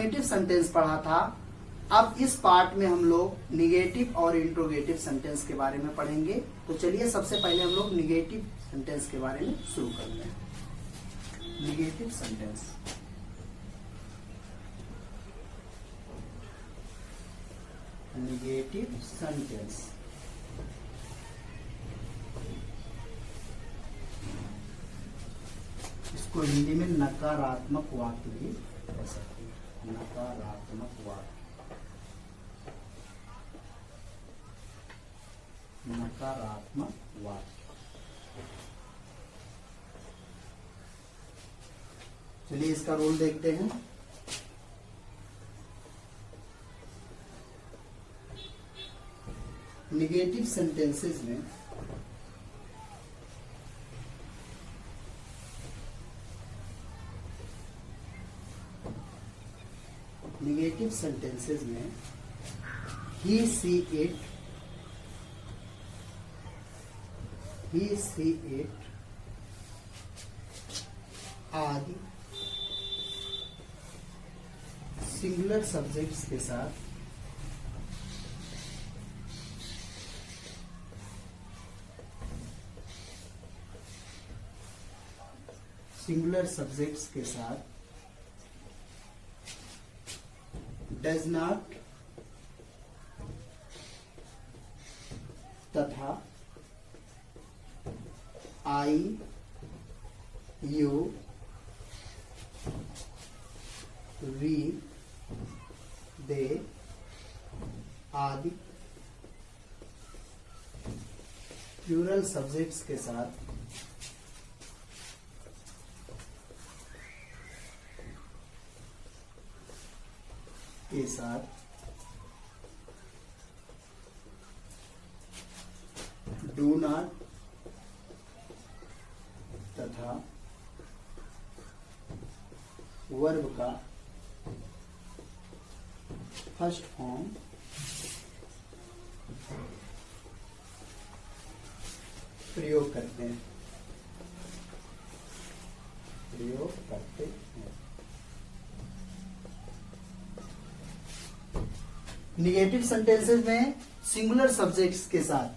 Affirmative sentence पढ़ा था। अब इस पार्ट में हम लोग निगेटिव और इंट्रोगेटिव सेंटेंस के बारे में पढ़ेंगे। तो चलिए सबसे पहले हम लोग निगेटिव सेंटेंस के बारे में शुरू करते हैं। निगेटिव सेंटेंस, निगेटिव सेंटेंस इसको हिंदी में नकारात्मक वाक्य भी कह सकते हैं। नकारात्मक वाक्य, नकारात्मक वाक्य। चलिए इसका रूल देखते हैं। निगेटिव सेंटेंसेस में ही सी इट आदि सिंगुलर सब्जेक्ट्स के साथ डज नॉट तथा आई, यू, वी, दे आदि प्लूरल सब्जेक्ट्स के साथ डू नॉट तथा वर्ब का फर्स्ट फॉर्म प्रयोग करते हैं। निगेटिव सेंटेंसेस में सिंगुलर सब्जेक्ट्स के साथ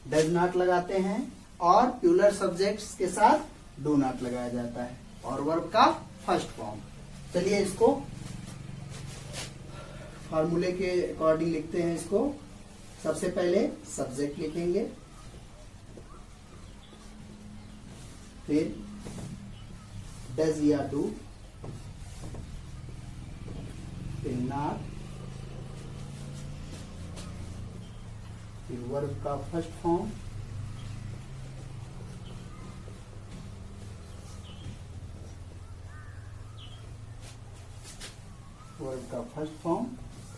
डज नॉट लगाते हैं और प्लूरल सब्जेक्ट्स के साथ डू नॉट लगाया जाता है और वर्ब का फर्स्ट फॉर्म। चलिए इसको फॉर्मूले के अकॉर्डिंग लिखते हैं। इसको सबसे पहले सब्जेक्ट लिखेंगे, फिर डज या डू, फिर नॉट, फिर वर्ब का फर्स्ट फॉर्म,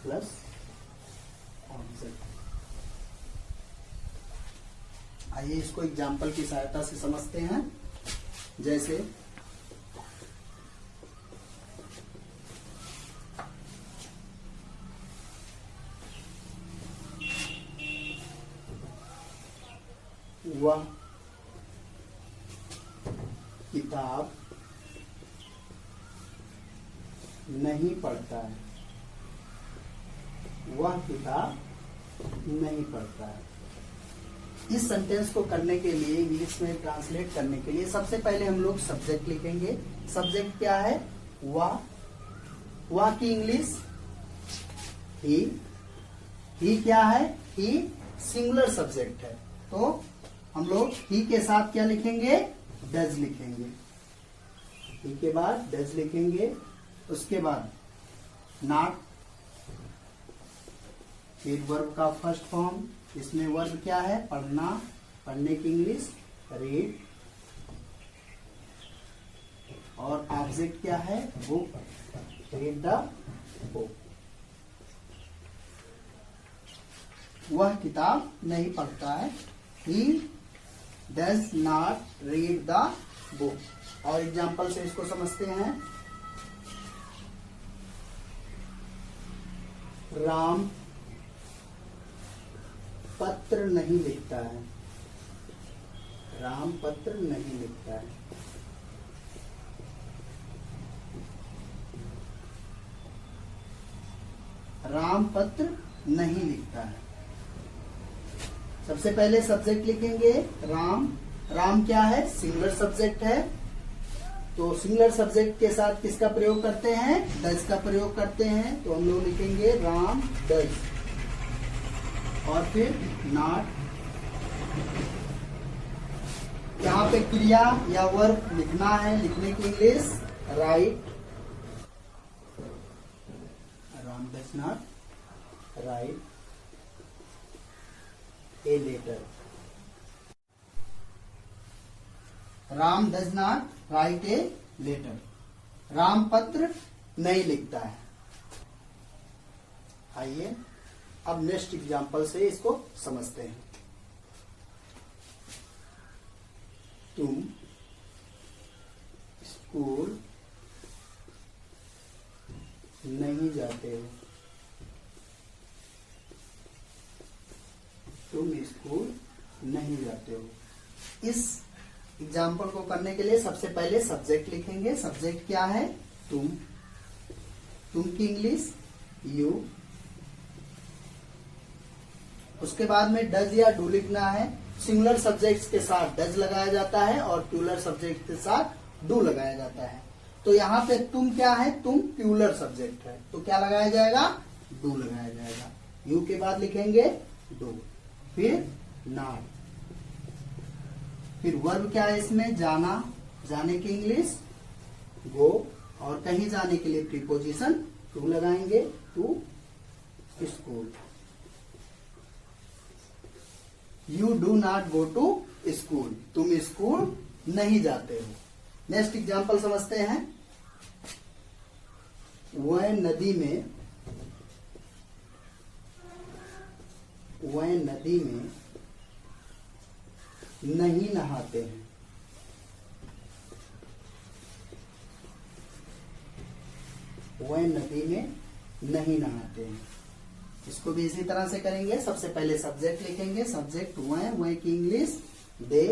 प्लस ऑब्जेक्ट। आइए इसको एग्जाम्पल की सहायता से समझते हैं। जैसे वह किताब नहीं पढ़ता है। वह किताब नहीं पढ़ता है। इस सेंटेंस को करने के लिए, इंग्लिश में ट्रांसलेट करने के लिए सबसे पहले हम लोग सब्जेक्ट लिखेंगे। सब्जेक्ट क्या है? वह। वह की इंग्लिश ही। ही क्या है? ही सिंगुलर सब्जेक्ट है, तो हम लोग ही के साथ क्या लिखेंगे? डज लिखेंगे। ही के बाद डज लिखेंगे, उसके बाद नॉट, फिर वर्ब का फर्स्ट फॉर्म। इसमें वर्ब क्या है? पढ़ना, पढ़ने की इंग्लिश रीड, और ऑब्जेक्ट क्या है? Book, read the book. वह किताब नहीं पढ़ता है। He does not read the book. और एग्जाम्पल से इसको समझते हैं। राम पत्र नहीं लिखता है। राम पत्र नहीं लिखता है। राम पत्र नहीं लिखता है। सबसे पहले सब्जेक्ट लिखेंगे राम। राम क्या है? सिंगुलर सब्जेक्ट है, तो सिंगुलर सब्जेक्ट के साथ किसका प्रयोग करते हैं? डज का प्रयोग करते हैं। तो हम लोग लिखेंगे राम डज, और फिर नॉट। यहाँ पे क्रिया या वर्ब लिखना है, लिखने की English write. Ram does not write a letter. Ram does not write a letter. Ram पत्र नहीं लिखता है। आइए अब नेक्स्ट एग्जांपल से इसको समझते हैं। तुम स्कूल नहीं जाते हो। तुम स्कूल नहीं जाते हो। इस एग्जाम्पल को करने के लिए सबसे पहले सब्जेक्ट लिखेंगे। सब्जेक्ट क्या है? तुम। तुम की इंग्लिश यू। उसके बाद में डज या डू लिखना है। सिंगुलर सब्जेक्ट्स के साथ डज लगाया जाता है और प्लूरल सब्जेक्ट के साथ डू लगाया जाता है। तो यहाँ पे तुम क्या है? तुम प्लूरल सब्जेक्ट है, तो क्या लगाया जाएगा? डू लगाया जाएगा। यू के बाद लिखेंगे डू, फिर नॉट। फिर वर्ब क्या है इसमें? जाना। जाने की इंग्लिश गो, और कहीं जाने के लिए प्रीपोजिशन टू लगाएंगे, to school. You do not go to school. तुम स्कूल नहीं जाते हो। नेक्स्ट एग्जाम्पल समझते हैं। वह नदी में नहीं नहाते हैं। वह नदी में नहीं नहाते हैं। इसको भी इसी तरह से करेंगे। सबसे पहले सब्जेक्ट लिखेंगे। सब्जेक्ट वह की English they.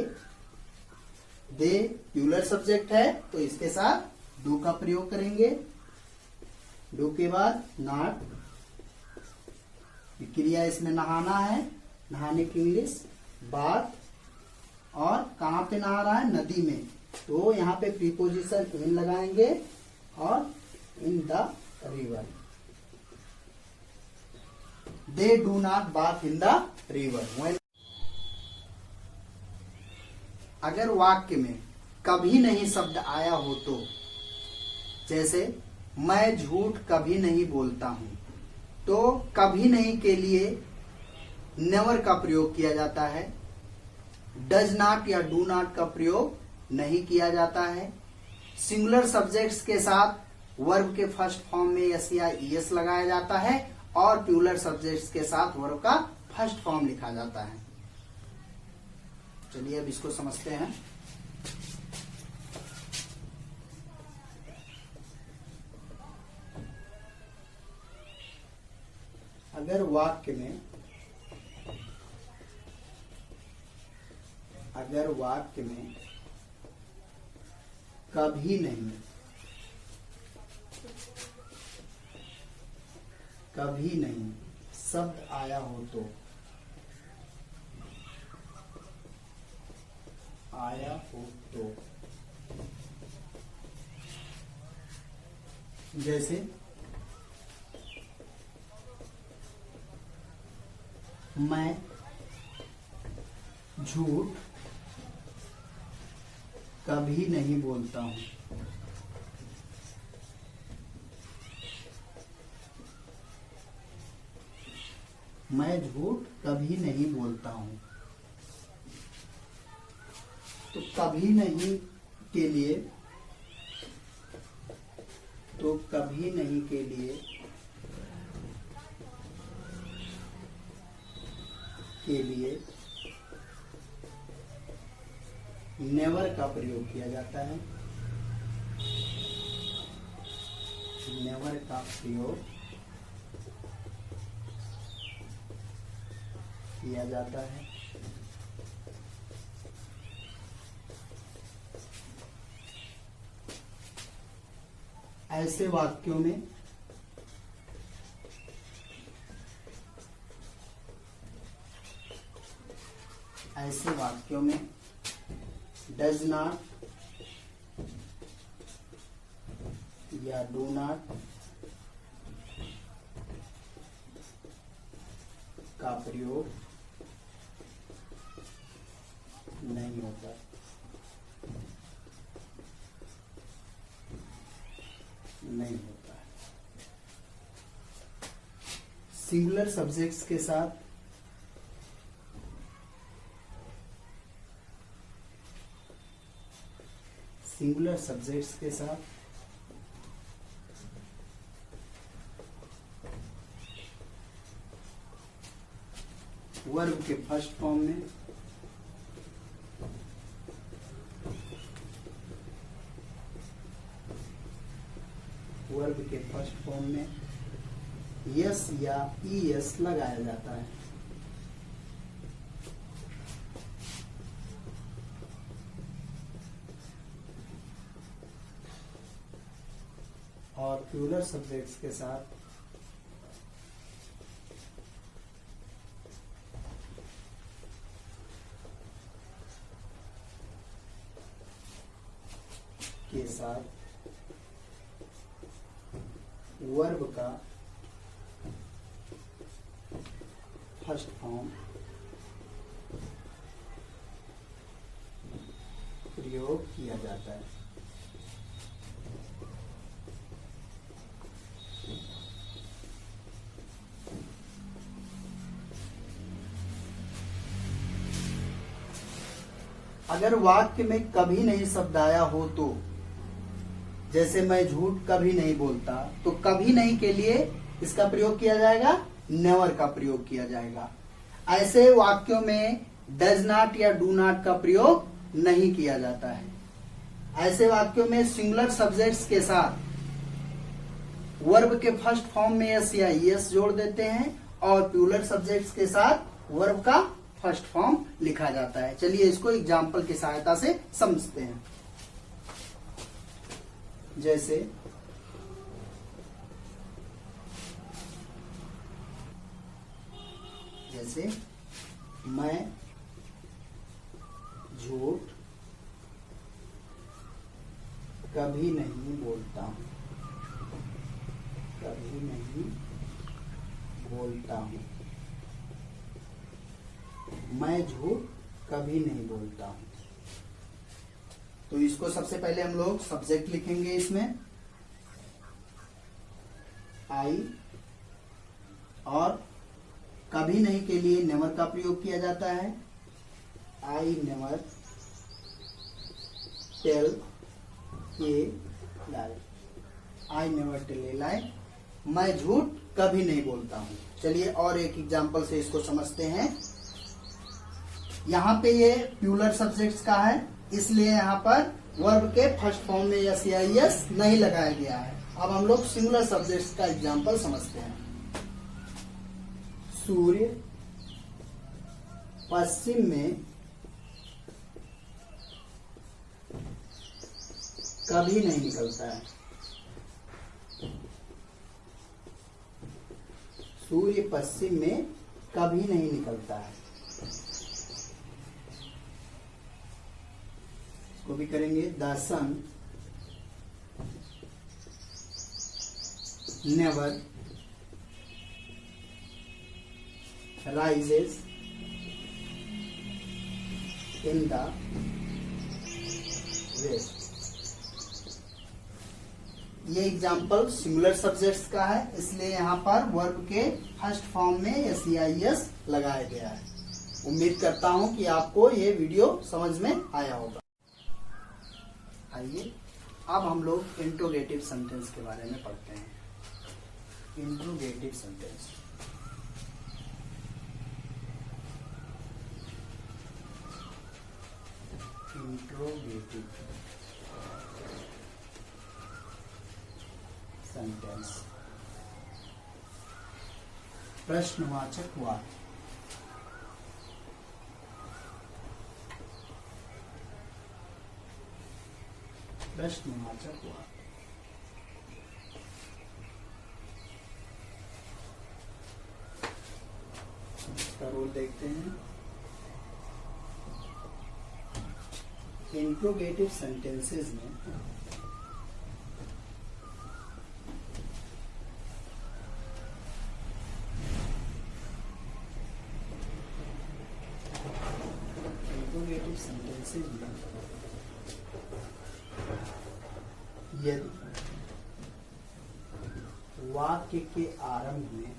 They plural subject है, तो इसके साथ डू का प्रयोग करेंगे। डू के बाद नॉट। क्रिया इसमें नहाना है, नहाने की इंग्लिश बाथ। और कहाँ पे नहा रहा है? नदी में, तो यहाँ पे प्रीपोजिशन इन लगाएंगे और in the river. They do not bath in the river. अगर वाक्य में कभी नहीं शब्द आया हो तो, जैसे मैं झूठ कभी नहीं बोलता हूं, तो कभी नहीं के लिए नेवर का प्रयोग किया जाता है। डज नॉट या डू नॉट का प्रयोग नहीं किया जाता है। सिंगुलर सब्जेक्ट्स के साथ वर्ब के फर्स्ट फॉर्म में एस या ईएस लगाया जाता है और प्लूरल सब्जेक्ट्स के साथ वर्ब का फर्स्ट फॉर्म लिखा जाता है। चलिए अब इसको समझते हैं। अगर वाक्य में कभी नहीं शब्द आया हो तो, जैसे मैं झूठ कभी नहीं बोलता हूं। मैं झूठ कभी नहीं बोलता हूं। तो कभी नहीं के लिए नेवर का प्रयोग किया जाता है। नेवर का प्रयोग किया जाता है। ऐसे वाक्यों में ऐसे वाक्यों में डज नॉट या डू नॉट का प्रयोग नहीं होता। नहीं होता है। सिंगुलर सब्जेक्ट्स के साथ वर्ब के फर्स्ट फॉर्म में यस या ईएस लगाया जाता है। और प्लूरल सब्जेक्ट्स के साथ वर्ब का फर्स्ट फॉर्म प्रयोग किया जाता है। अगर वाक्य में कभी नहीं शब्द आया हो तो, जैसे मैं झूठ कभी नहीं बोलता, तो कभी नहीं के लिए इसका प्रयोग किया जाएगा, नेवर का प्रयोग किया जाएगा। ऐसे वाक्यों में डज नॉट या डू नॉट का प्रयोग नहीं किया जाता है। ऐसे वाक्यों में सिंगुलर सब्जेक्ट्स के साथ वर्ब के फर्स्ट फॉर्म में यस या यस जोड़ देते हैं और प्लूरल सब्जेक्ट्स के साथ वर्ब का फर्स्ट फॉर्म लिखा जाता है। चलिए इसको एग्जाम्पल की सहायता से समझते हैं। जैसे मैं झूठ कभी नहीं बोलता हूं। कभी नहीं बोलता हूं। मैं झूठ कभी नहीं बोलता हूं। तो इसको सबसे पहले हम लोग सब्जेक्ट लिखेंगे। इसमें आई, और कभी नहीं के लिए नेवर का प्रयोग किया जाता है। I never tell a lie. I never tell a lie. मैं झूठ कभी नहीं बोलता हूं। चलिए और एक एग्जांपल से इसको समझते हैं। यहाँ पे ये प्लूरल सब्जेक्ट्स का है, इसलिए यहाँ पर वर्ब के फर्स्ट फॉर्म में यस या यस नहीं लगाया गया है। अब हम लोग सिंगुलर सब्जेक्ट्स का एग्जांपल समझते हैं। सूर्य पश्चिम में कभी नहीं निकलता है। सूर्य पश्चिम में कभी नहीं निकलता है। इसको भी करेंगे। The sun never rises in the west। ये एग्जाम्पल सिंगुलर सब्जेक्ट्स का है, इसलिए यहाँ पर वर्ब के फर्स्ट फॉर्म में एस या एस लगाया गया है। उम्मीद करता हूं कि आपको ये वीडियो समझ में आया होगा। आइए अब हम लोग इंट्रोगेटिव सेंटेंस के बारे में पढ़ते हैं। Interrogative sentence. Interrogative sentence. प्रश्नवाचक वाक्य। प्रश्नवाचक वाक्य। इसका रोल देखते हैं। इंट्रोगेटिव सेंटेंसेस में यदि वाक्य के आरंभ में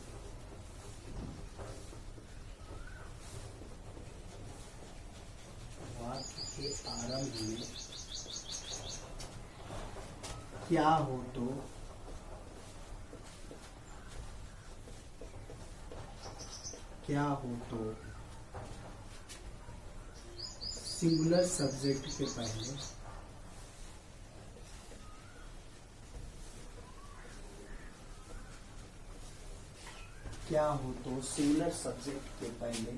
क्या हो तो सिंगुलर सब्जेक्ट के पहले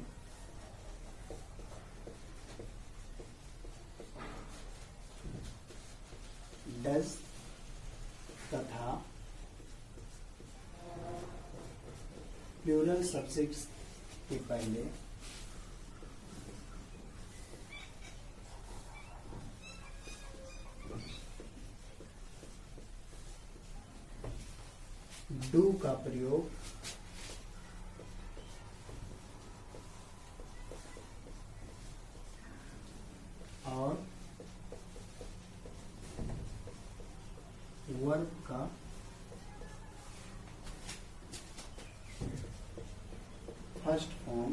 डज तथा प्लूरल सब्जेक्ट्स के पहले डू का प्रयोग और वर्ब का फर्स्ट फॉर्म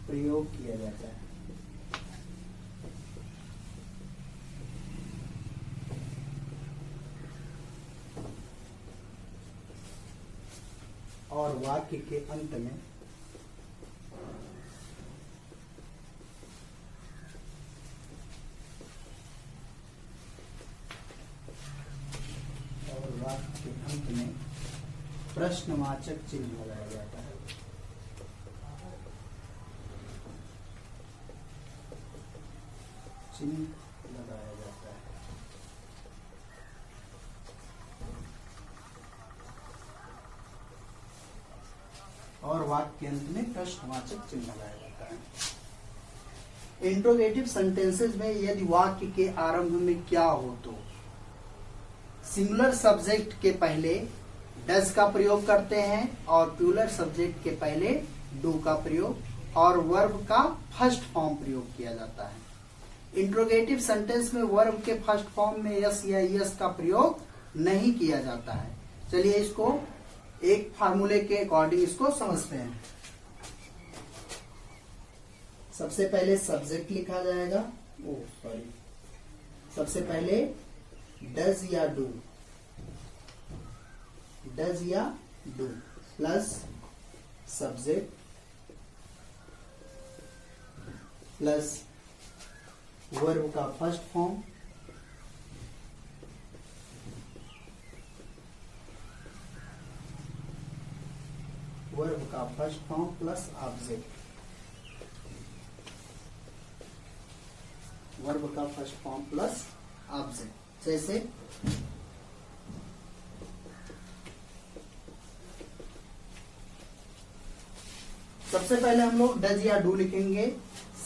प्रयोग किया जाता है। और वाक्य के अंत में प्रश्नवाचक चिन्ह लगाया जाता है। और वाक्य के अंत में प्रश्नवाचक चिन्ह लगाया जाता है। इंट्रोगेटिव सेंटेंसेस में यदि वाक्य के आरंभ में क्या हो तो सिंगुलर सब्जेक्ट के पहले डज का प्रयोग करते हैं और प्लूरल सब्जेक्ट के पहले डू का प्रयोग और वर्ब का फर्स्ट फॉर्म प्रयोग किया जाता है। इंट्रोगेटिव सेंटेंस में वर्ब के फर्स्ट फॉर्म में यस या यस का प्रयोग नहीं किया जाता है। चलिए इसको एक फार्मूले के अकॉर्डिंग इसको समझते हैं। सबसे पहले सब्जेक्ट लिखा जाएगा, सबसे पहले डज या do plus subject plus verb का first form plus object, verb का फर्स्ट फॉर्म प्लस ऑब्जेक्ट। जैसे सबसे पहले हम लोग डज या डू लिखेंगे।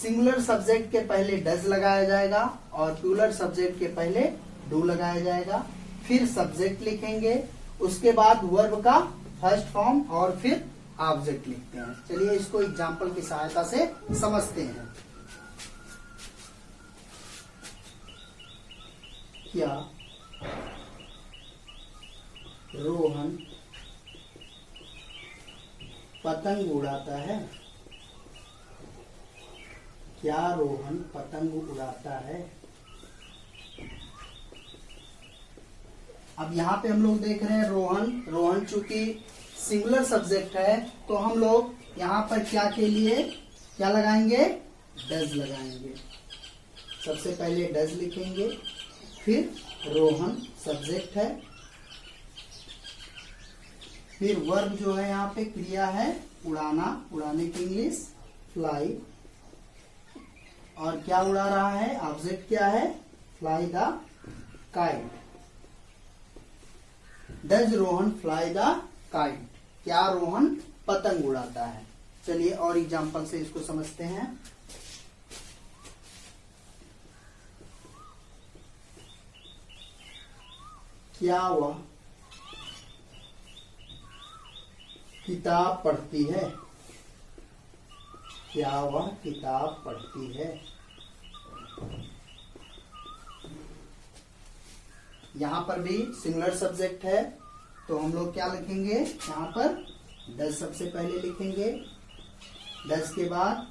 सिंगुलर सब्जेक्ट के पहले डज लगाया जाएगा और प्लूरल सब्जेक्ट के पहले डू लगाया जाएगा। फिर सब्जेक्ट लिखेंगे, उसके बाद वर्ब का फर्स्ट फॉर्म और फिर ऑब्जेक्ट लिखते हैं। चलिए इसको एग्जांपल की सहायता से समझते हैं। क्या रोहन पतंग उड़ाता है? क्या रोहन पतंग उड़ाता है? अब यहाँ पे हम लोग देख रहे हैं रोहन चूंकि सिंगुलर सब्जेक्ट है तो हम लोग यहाँ पर क्या लगाएंगे? डज लगाएंगे। सबसे पहले डज लिखेंगे, फिर रोहन सब्जेक्ट है, फिर वर्ब जो है यहाँ पे क्रिया है उड़ाना, उड़ाने की इंग्लिश फ्लाई, और क्या उड़ा रहा है? ऑब्जेक्ट क्या है? Fly the kite. Does Rohan fly the kite? क्या रोहन पतंग उड़ाता है? चलिए और एग्जांपल से इसको समझते हैं। क्या वह किताब पढ़ती है? क्या वह किताब पढ़ती है? यहां पर भी सिंगुलर सब्जेक्ट है, तो हम लोग क्या लिखेंगे? यहाँ पर डज सबसे पहले लिखेंगे। डज के बाद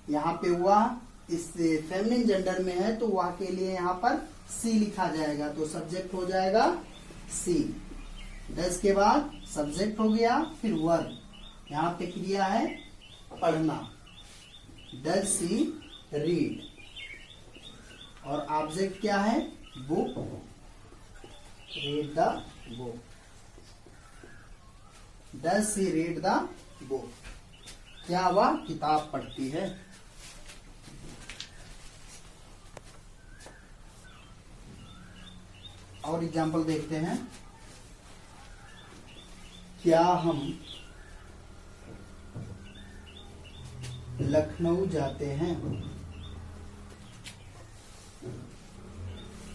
यहाँ पे वह इस फेमिनिन जेंडर में है, तो वह के लिए यहाँ पर सी लिखा जाएगा, तो सब्जेक्ट हो जाएगा सी। डज के बाद सब्जेक्ट हो गया, फिर वर्ब, यहाँ पे क्रिया है पढ़ना, डज सी रीड, और ऑब्जेक्ट क्या है? Book, read the book. Does she read the book? क्या वह किताब पढ़ती है? और एग्जाम्पल देखते हैं। क्या हम लखनऊ जाते हैं?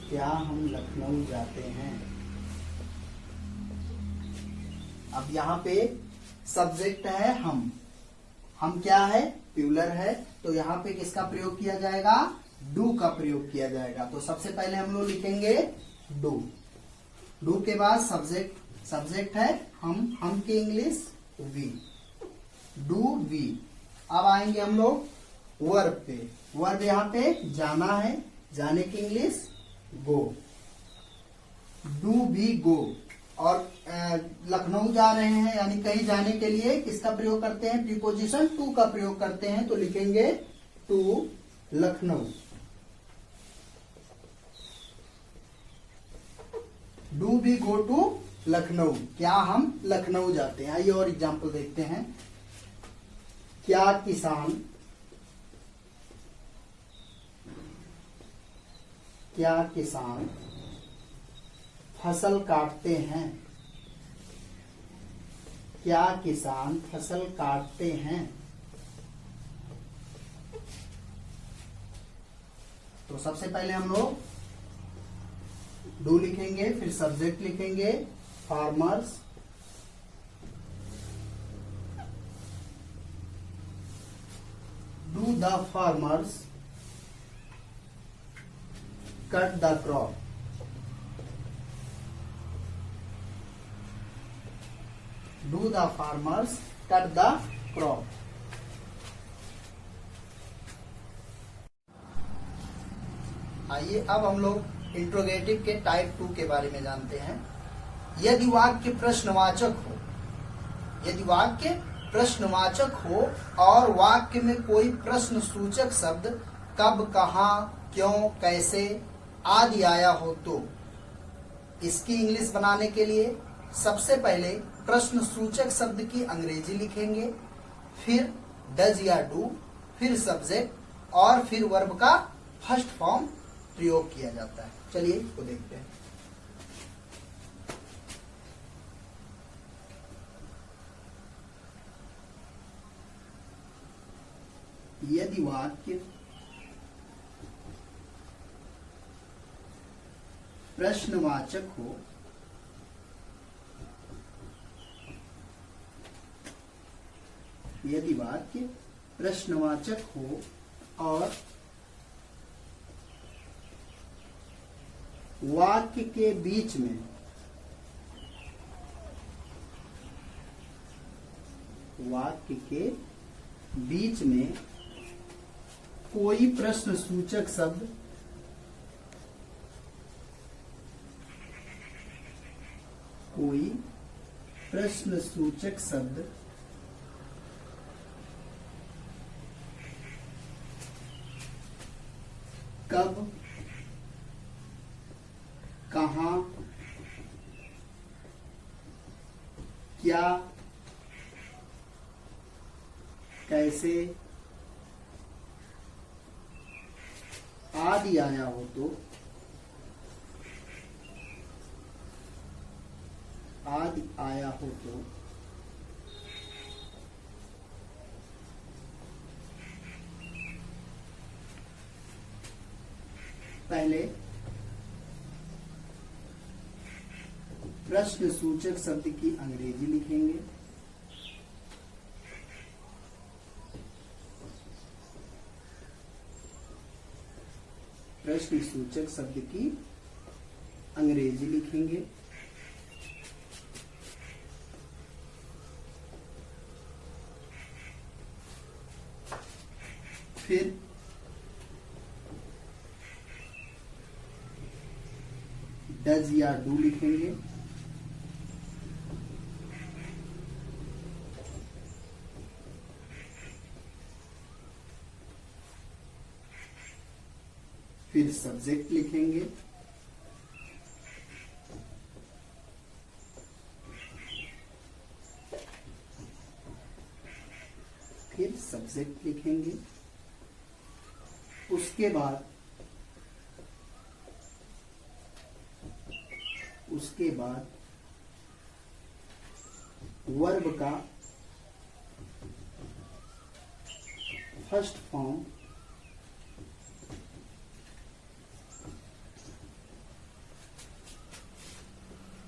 क्या हम लखनऊ जाते हैं? अब यहाँ पे सब्जेक्ट है हम क्या है? प्लूरल है, तो यहाँ पे किसका प्रयोग किया जाएगा? डू का प्रयोग किया जाएगा। तो सबसे पहले हम लोग लिखेंगे डू। डू के बाद सब्जेक्ट है हम की इंग्लिश वी, डू वी। अब आएंगे हम लोग वर्ब पे। वर्ब यहाँ पे जाना है, जाने की English go, do we go. और लखनऊ जा रहे हैं यानी कहीं जाने के लिए किसका प्रयोग करते हैं? प्रीपोजिशन टू का प्रयोग करते हैं, तो लिखेंगे to Lucknow. Do we go to Lucknow? क्या हम लखनऊ जाते हैं? आइए और एग्जाम्पल देखते हैं। क्या किसान फसल काटते हैं? क्या किसान फसल काटते हैं? तो सबसे पहले हम लोग डू लिखेंगे, फिर सब्जेक्ट लिखेंगे farmers, do the farmers cut the crop? Do the farmers cut the crop? आइए अब हम लोग इंट्रोगेटिव के टाइप 2 के बारे में जानते हैं। यदि वाक्य प्रश्नवाचक हो और वाक्य में कोई प्रश्न सूचक शब्द कब, कहाँ, क्यों, कैसे आदि आया हो, तो इसकी इंग्लिश बनाने के लिए सबसे पहले प्रश्न सूचक शब्द की अंग्रेजी लिखेंगे, फिर डज या डू, फिर सब्जेक्ट और फिर वर्ब का फर्स्ट फॉर्म प्रयोग किया जाता है। चलिए इसको देखते हैं। यदि वाक्य प्रश्नवाचक हो और वाक्य के बीच में कोई प्रश्न सूचक शब्द कब, कहाँ, क्या, कैसे आदि आया हो, तो पहले प्रश्न सूचक शब्द की अंग्रेजी लिखेंगे। प्रश्न सूचक शब्द की अंग्रेजी लिखेंगे। फिर डज या डू लिखेंगे। फिर सब्जेक्ट लिखेंगे। फिर सब्जेक्ट लिखेंगे। उसके बाद वर्ब का फर्स्ट फॉर्म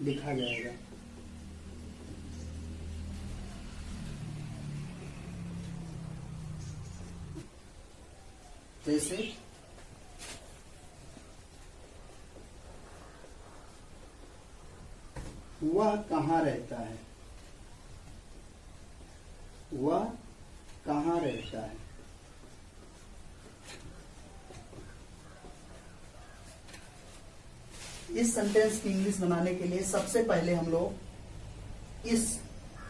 लिखा जाएगा। जैसे वह कहाँ रहता है, वह कहाँ रहता है। इस सेंटेंस की इंग्लिश बनाने के लिए सबसे पहले हम लोग इस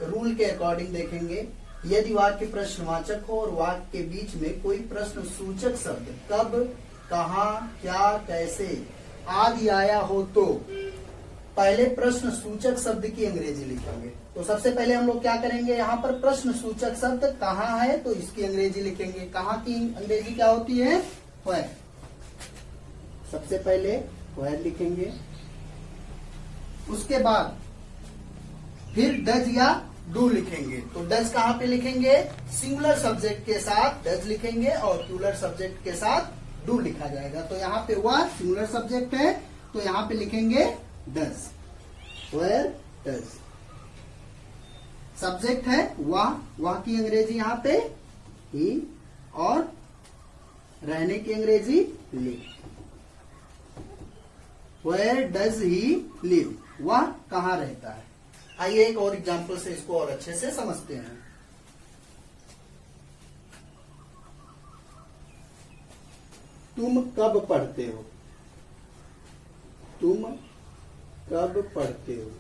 रूल के अकॉर्डिंग देखेंगे। यदि वाक्य प्रश्नवाचक हो और वाक्य के बीच में कोई प्रश्न सूचक शब्द कब, कहाँ, क्या, कैसे आदि आया हो तो पहले प्रश्न सूचक शब्द की अंग्रेजी लिखेंगे। तो सबसे पहले हम लोग क्या करेंगे, यहाँ पर प्रश्न सूचक शब्द कहाँ है तो इसकी अंग्रेजी लिखेंगे। कहाँ की अंग्रेजी क्या होती है, व्हेयर। सबसे पहले व्हेयर लिखेंगे। उसके बाद फिर डज या डू लिखेंगे। तो डज कहाँ पे लिखेंगे, सिंगुलर सब्जेक्ट के साथ डज लिखेंगे और प्लूरल सब्जेक्ट के साथ डू लिखा जाएगा। तो यहाँ पे वह सिंगुलर सब्जेक्ट है तो यहाँ पे लिखेंगे डज, वेयर डज। सब्जेक्ट है वह की अंग्रेजी यहाँ पे ही और रहने की अंग्रेजी live. Where does he live, वह कहाँ रहता है। आइए एक और एग्जाम्पल से इसको और अच्छे से समझते हैं। तुम कब पढ़ते हो, तुम कब पढ़ते हो।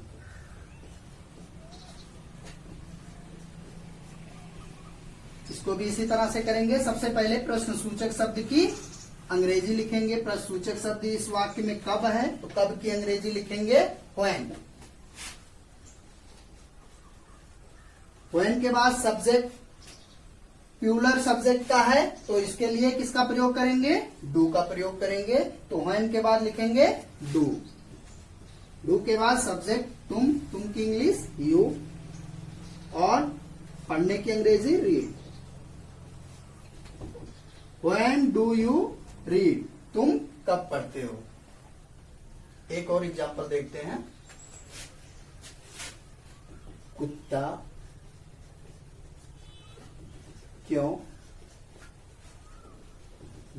इसको भी इसी तरह से करेंगे। सबसे पहले प्रश्न सूचक शब्द की अंग्रेजी लिखेंगे। प्रश्न सूचक शब्द इस वाक्य में कब है तो कब की अंग्रेजी लिखेंगे व्हेन। व्हेन के बाद सब्जेक्ट प्लूरल सब्जेक्ट का है तो इसके लिए किसका प्रयोग करेंगे, डू का प्रयोग करेंगे। तो व्हेन के बाद लिखेंगे डू। डू के बाद सब्जेक्ट तुम की इंग्लिश यू और पढ़ने की अंग्रेजी read. When do you read, तुम कब पढ़ते हो। एक और एग्जांपल देखते हैं। कुत्ता क्यों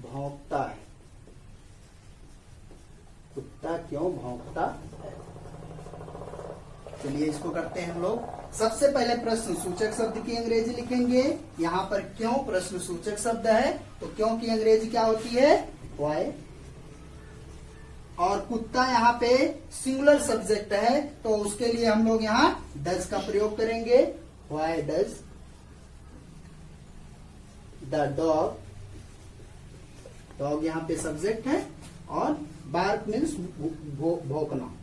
भौंकता है, कुत्ता क्यों भौंकता है। चलिए इसको करते हैं हम लोग। सबसे पहले प्रश्न सूचक शब्द की अंग्रेजी लिखेंगे। यहाँ पर क्यों प्रश्न सूचक शब्द है तो क्यों की अंग्रेजी क्या होती है, व्हाई। और कुत्ता यहाँ पे सिंगुलर सब्जेक्ट है तो उसके लिए हम लोग यहाँ डज का प्रयोग करेंगे। Why does the dog, dog यहाँ पे सब्जेक्ट है और बार्क मीन्स भौंकना।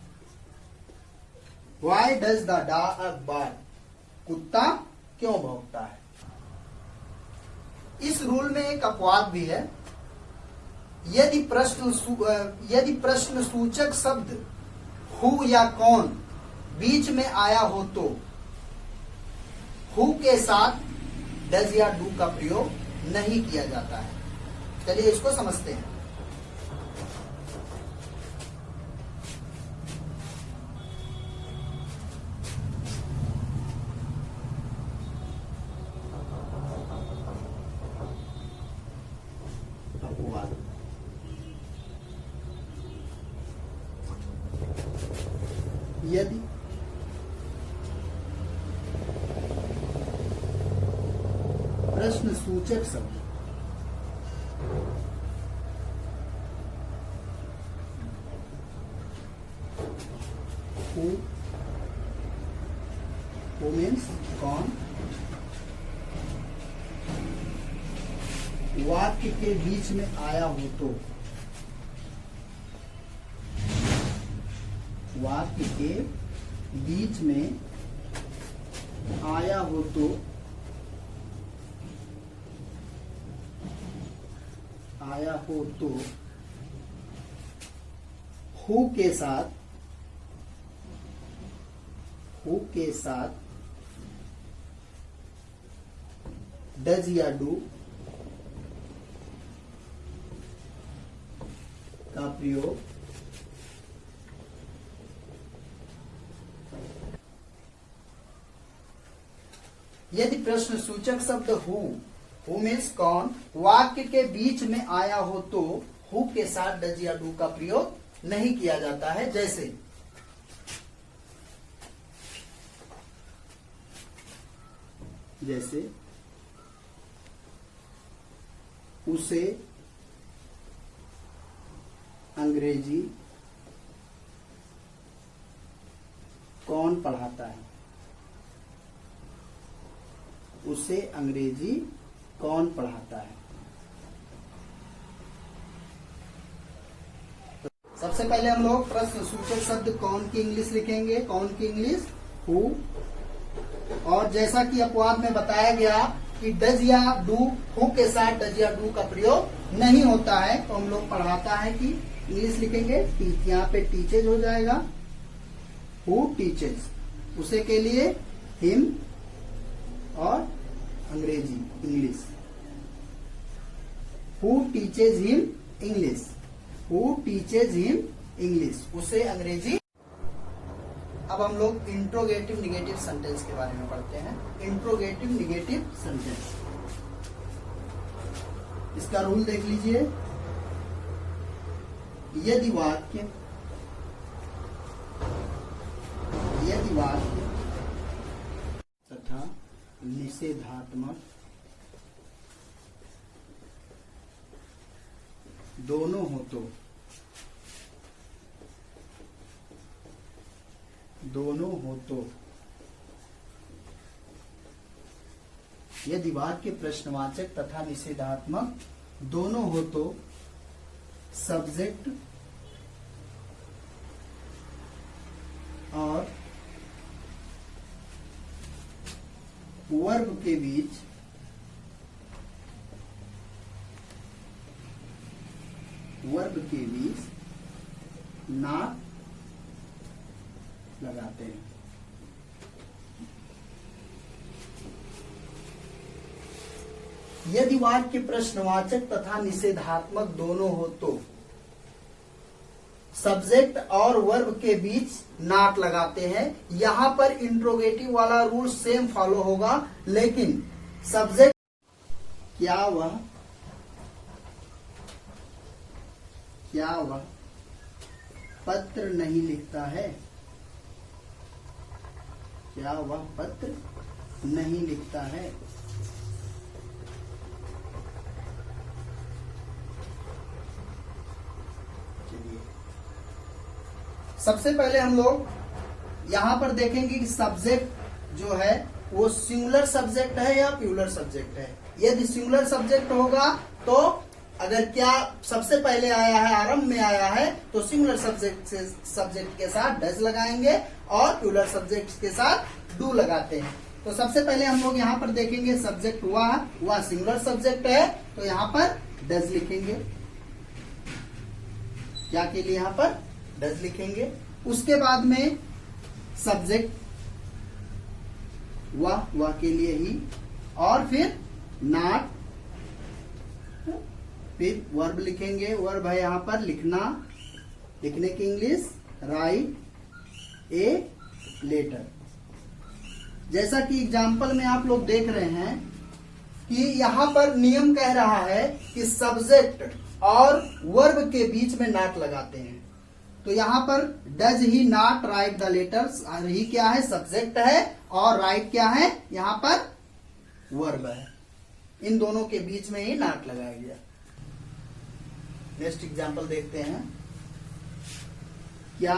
Why does the dog bark? कुत्ता क्यों भौंकता है। इस रूल में एक अपवाद भी है। यदि प्रश्न सूचक शब्द हु या कौन बीच में आया हो तो हु के साथ डज या डू का प्रयोग नहीं किया जाता है। चलिए इसको समझते हैं। यदि प्रश्न सूचक शब्द हु मीन्स कौन वाक्य के बीच में आया हो तो, वाक्य के बीच में आया हो तो, आया हो तो हु के साथ, हु के साथ डज या डू का प्रयोग यदि प्रश्न सूचक शब्द हु मीन्स कौन वाक्य के बीच में आया हो तो हु के साथ डज या डू का प्रयोग नहीं किया जाता है। जैसे जैसे उसे अंग्रेजी कौन पढ़ाता है, उसे अंग्रेजी कौन पढ़ाता है। सबसे पहले हम लोग प्रश्न सूचक शब्द कौन की इंग्लिश लिखेंगे, कौन की इंग्लिश हु। और जैसा कि अपवाद में बताया गया कि डज या डू, हु के साथ डज या डू का प्रयोग नहीं होता है, तो हम लोग पढ़ाता है कि इंग्लिश लिखेंगे टीच, यहाँ पे टीचेज हो जाएगा, हु टीचेज, उसे के लिए हिम और अंग्रेजी English, who teaches him English, who teaches him English, उसे अंग्रेजी। अब हम लोग इंट्रोगेटिव निगेटिव सेंटेंस के बारे में पढ़ते हैं। इंट्रोगेटिव निगेटिव सेंटेंस, इसका रूल देख लीजिए। यदि वाक्य तथा निषेधात्मक दोनों हो तो, यदि वाक्य प्रश्नवाचक तथा निषेधात्मक दोनों हो तो सब्जेक्ट और वर्ब के बीच नॉट लगाते हैं। यदि वाक्य प्रश्नवाचक तथा निषेधात्मक दोनों हो तो सब्जेक्ट और वर्ब के बीच नॉट लगाते हैं। यहां पर इंट्रोगेटिव वाला रूल सेम फॉलो होगा, लेकिन सब्जेक्ट क्या वह पत्र नहीं लिखता है, क्या वह पत्र नहीं लिखता है। सबसे पहले हम लोग यहां पर देखेंगे कि सब्जेक्ट जो है वो सिंगुलर सब्जेक्ट है या प्लूरल सब्जेक्ट है। यदि सिंगुलर सब्जेक्ट होगा तो अगर क्या सबसे पहले आया है, आरंभ में आया है, तो सिंगुलर सब्जेक्ट के साथ डज लगाएंगे और प्लूरल सब्जेक्ट के साथ डू लगाते हैं। तो सबसे पहले हम लोग यहाँ पर देखेंगे सब्जेक्ट हुआ सिंगुलर सब्जेक्ट है, तो यहाँ पर डज लिखेंगे। क्या के लिए यहाँ पर डज लिखेंगे। उसके बाद में सब्जेक्ट वह के लिए ही, और फिर नॉट, फिर वर्ब लिखेंगे। वर्ब है यहाँ पर लिखना, लिखने की इंग्लिश राइट ए लेटर। जैसा कि एग्जाम्पल में आप लोग देख रहे हैं कि यहाँ पर नियम कह रहा है कि सब्जेक्ट और वर्ब के बीच में नॉट लगाते हैं। तो यहाँ पर does he not write the letters, he क्या है, सब्जेक्ट है, और राइट क्या है, यहाँ पर वर्ब है। इन दोनों के बीच में ही नॉट लगाया गया। नेक्स्ट एग्जांपल देखते हैं। क्या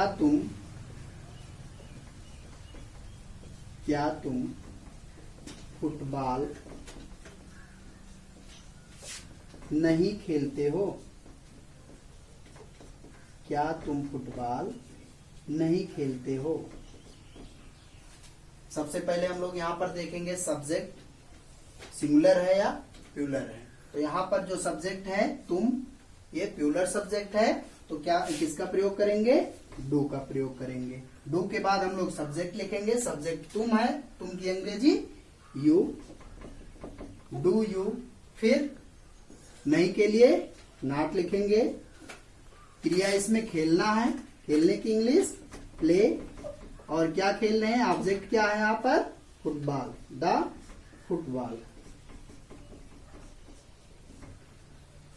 तुम फुटबॉल नहीं खेलते हो? क्या तुम फुटबॉल नहीं खेलते हो? सबसे पहले हम लोग यहाँ पर देखेंगे सब्जेक्ट सिंगुलर है या प्लूरल है। तो यहाँ पर जो सब्जेक्ट है तुम, ये प्लूरल सब्जेक्ट है, तो क्या किसका प्रयोग करेंगे, डू का प्रयोग करेंगे। डू के बाद हम लोग सब्जेक्ट लिखेंगे, सब्जेक्ट तुम है, तुम की अंग्रेजी यू, डू यू। फिर नहीं के लिए नॉट लिखेंगे। क्रिया इसमें खेलना है, खेलने की इंग्लिश प्ले, और क्या खेल रहे हैं, ऑब्जेक्ट क्या है यहाँ पर, football, the football.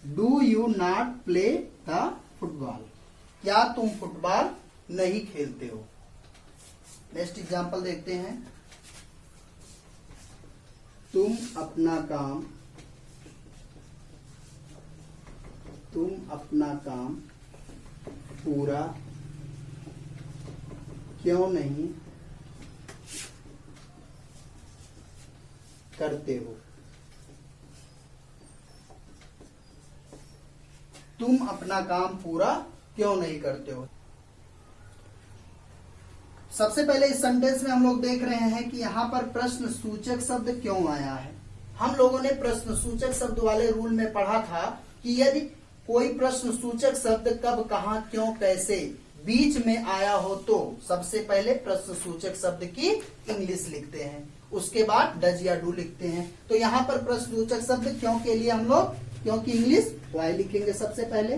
Do you not play the football? क्या तुम फुटबॉल नहीं खेलते हो? नेक्स्ट एग्जांपल देखते हैं। तुम अपना काम पूरा क्यों नहीं करते हो? तुम अपना काम पूरा क्यों नहीं करते हो? सबसे पहले इस सेंटेंस में हम लोग देख रहे हैं कि यहाँ पर प्रश्न सूचक शब्द क्यों आया है। हम लोगों ने प्रश्न सूचक शब्द वाले रूल में पढ़ा था कि यदि कोई प्रश्न सूचक शब्द कब, कहां, क्यों, कैसे बीच में आया हो तो सबसे पहले प्रश्न सूचक शब्द की इंग्लिश लिखते हैं, उसके बाद डज या डू लिखते हैं। तो यहाँ पर प्रश्न सूचक शब्द क्यों के लिए हम लोग क्यों की इंग्लिश वाई लिखेंगे सबसे पहले।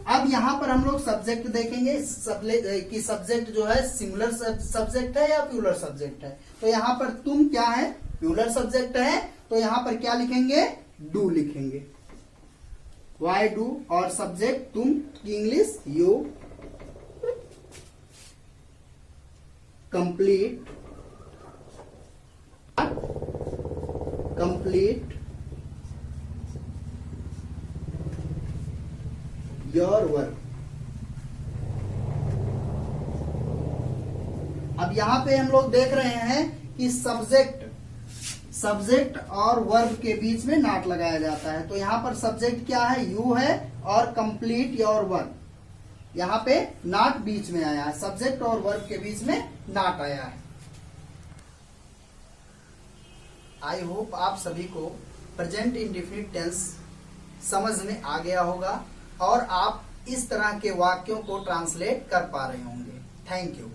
अब यहाँ पर हम लोग सब्जेक्ट देखेंगे कि सब्जेक्ट जो है सिंगुलर सब्जेक्ट है या प्लूरल सब्जेक्ट है। तो यहाँ पर तुम क्या है, प्लूरल सब्जेक्ट है, तो यहाँ पर क्या लिखेंगे, डू लिखेंगे, वाई डू, और सब्जेक्ट तुम की English you. Complete your work. अब यहाँ पे हम लोग देख रहे हैं कि सब्जेक्ट और वर्ब के बीच में नॉट लगाया जाता है। तो यहाँ पर सब्जेक्ट क्या है, यू है, और कंप्लीट योर वर्क, यहाँ पे नॉट बीच में आया है, सब्जेक्ट और वर्ब के बीच में नॉट आया है। आई होप आप सभी को प्रेजेंट इंडेफिनिट टेंस समझ में आ गया होगा और आप इस तरह के वाक्यों को ट्रांसलेट कर पा रहे होंगे। Thank you.